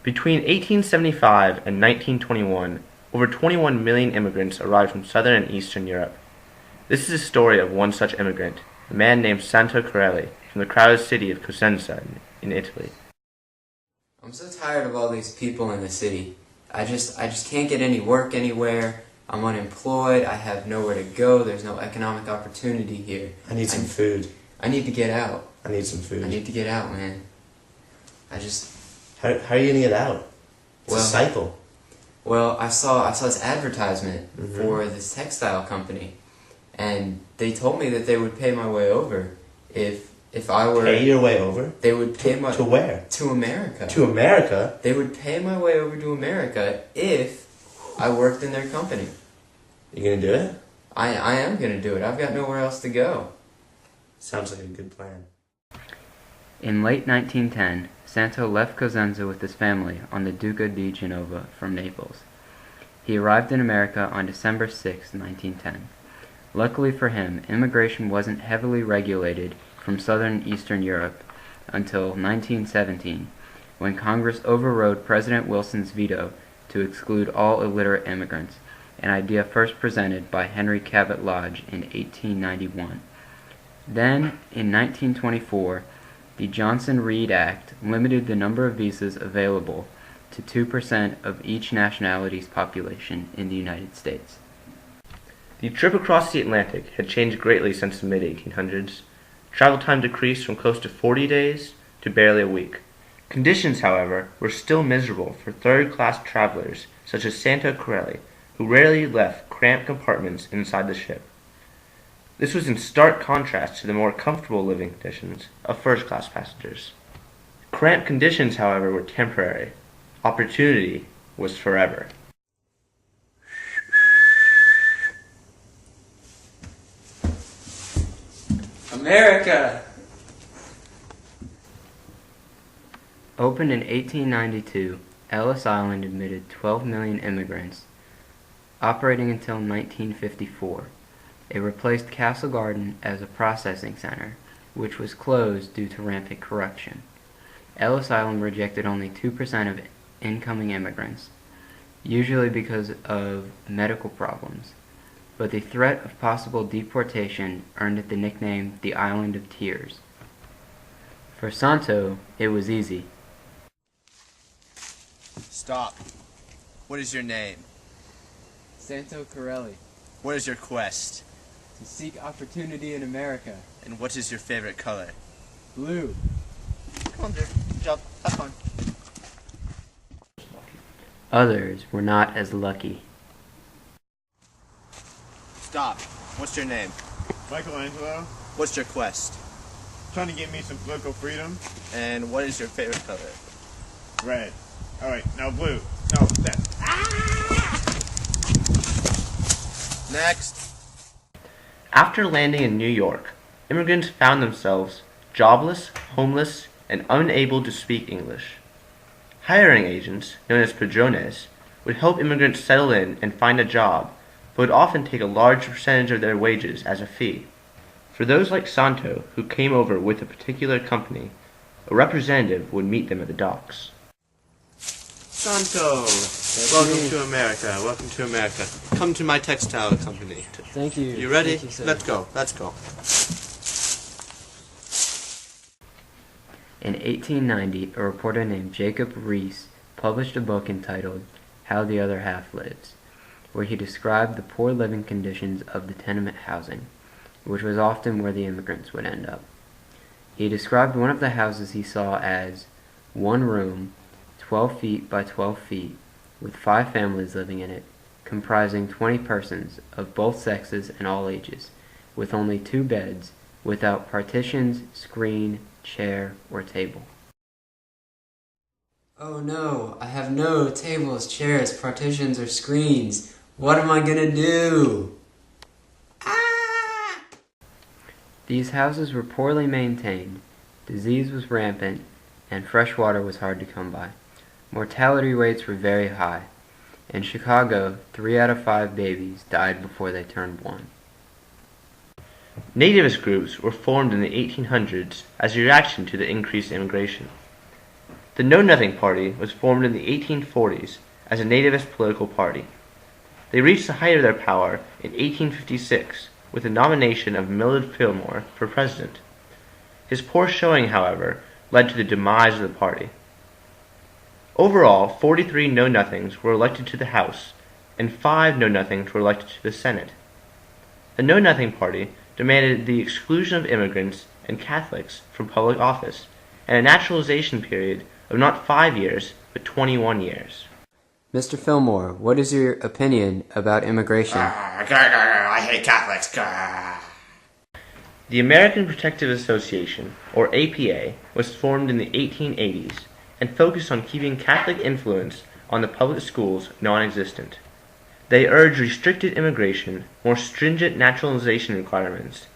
Between 1875 and 1921, over 21 million immigrants arrived from southern and eastern Europe. This is the story of one such immigrant, a man named Santo Corelli, from the crowded city of Cosenza in Italy. I'm so tired of all these people in the city. I just can't get any work anywhere. I'm unemployed. I have nowhere to go. There's no economic opportunity here. I need some food. I need to get out. I need some food. I need to get out, man. How are you gonna get out? It's a cycle. Well, I saw this advertisement for this textile company, and they told me that they would pay my way over if I were... Pay your way over? They would pay my... To where? To America. To America? They would pay my way over to America if I worked in their company. You gonna do it? I am gonna do it. I've got nowhere else to go. Sounds like a good plan. In late 1910, Santo left Cosenza with his family on the Duca di Genova from Naples. He arrived in America on December 6, 1910. Luckily for him, immigration wasn't heavily regulated from southern and eastern Europe until 1917, when Congress overrode President Wilson's veto to exclude all illiterate immigrants, an idea first presented by Henry Cabot Lodge in 1891. Then, in 1924, the Johnson-Reed Act limited the number of visas available to 2% of each nationality's population in the United States. The trip across the Atlantic had changed greatly since the mid-1800s. Travel time decreased from close to 40 days to barely a week. Conditions, however, were still miserable for third-class travelers such as Santo Corelli, who rarely left cramped compartments inside the ship. This was in stark contrast to the more comfortable living conditions of first-class passengers. Cramped conditions, however, were temporary. Opportunity was forever. America! Opened in 1892, Ellis Island admitted 12 million immigrants. Operating until 1954, it replaced Castle Garden as a processing center, which was closed due to rampant corruption. Ellis Island rejected only 2% of incoming immigrants, usually because of medical problems, but the threat of possible deportation earned it the nickname the Island of Tears. For Santo, it was easy. Stop. What is your name? Santo Corelli. What is your quest? To seek opportunity in America. And what is your favorite color? Blue. Come on, dude. Good job. Have fun. Others were not as lucky. Stop. What's your name? Michelangelo, What's your quest? trying to get me some political freedom. And what is your favorite color? Red. Alright, now blue. No, that. Next. After landing in New York, immigrants found themselves jobless, homeless, and unable to speak English. Hiring agents, known as padrones, would help immigrants settle in and find a job, but would often take a large percentage of their wages as a fee. For those like Santo, who came over with a particular company, a representative would meet them at the docks. Santo, welcome to America. Welcome to America. Come to my textile company. Thank you. You ready? Thank you, sir. Let's go. Let's go. In 1890, a reporter named Jacob Riis published a book entitled How the Other Half Lives, where he described the poor living conditions of the tenement housing, which was often where the immigrants would end up. He described one of the houses he saw as one room, 12 feet by 12 feet, with 5 families living in it, comprising 20 persons of both sexes and all ages, with only 2 beds, without partitions, screen, chair, or table. Oh no, I have no tables, chairs, partitions, or screens. What am I gonna do? Ah! These houses were poorly maintained, disease was rampant, and fresh water was hard to come by. Mortality rates were very high. In Chicago, 3 out of 5 babies died before they turned 1. Nativist groups were formed in the 1800s as a reaction to the increased immigration. The Know Nothing Party was formed in the 1840s as a nativist political party. They reached the height of their power in 1856 with the nomination of Millard Fillmore for president. His poor showing, however, led to the demise of the party. Overall, 43 Know-Nothings were elected to the House, and 5 Know-Nothings were elected to the Senate. The Know Nothing Party demanded the exclusion of immigrants and Catholics from public office, and a naturalization period of not 5 years, but 21 years. Mr. Fillmore, what is your opinion about immigration? I hate Catholics. The American Protective Association, or APA, was formed in the 1880s and focused on keeping Catholic influence on the public schools non-existent. They urged restricted immigration, more stringent naturalization requirements,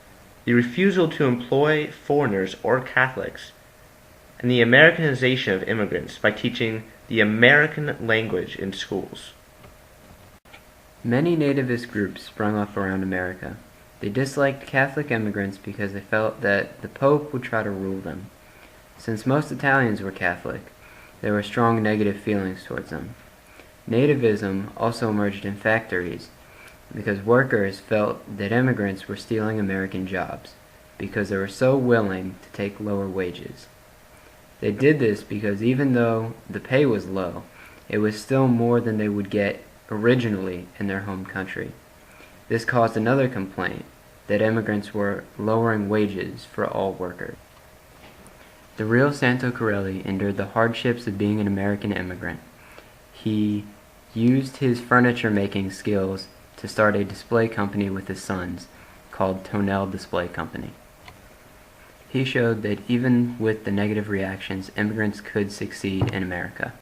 the refusal to employ foreigners or Catholics, and the Americanization of immigrants by teaching the American language in schools. Many nativist groups sprung up around America. They disliked Catholic immigrants because they felt that the Pope would try to rule them. Since most Italians were Catholic, there were strong negative feelings towards them. Nativism also emerged in factories because workers felt that immigrants were stealing American jobs because they were so willing to take lower wages. They did this because even though the pay was low, it was still more than they would get originally in their home country. This caused another complaint that immigrants were lowering wages for all workers. The real Santo Corelli endured the hardships of being an American immigrant. He used his furniture-making skills to start a display company with his sons called Tonell Display Company. He showed that even with the negative reactions, immigrants could succeed in America.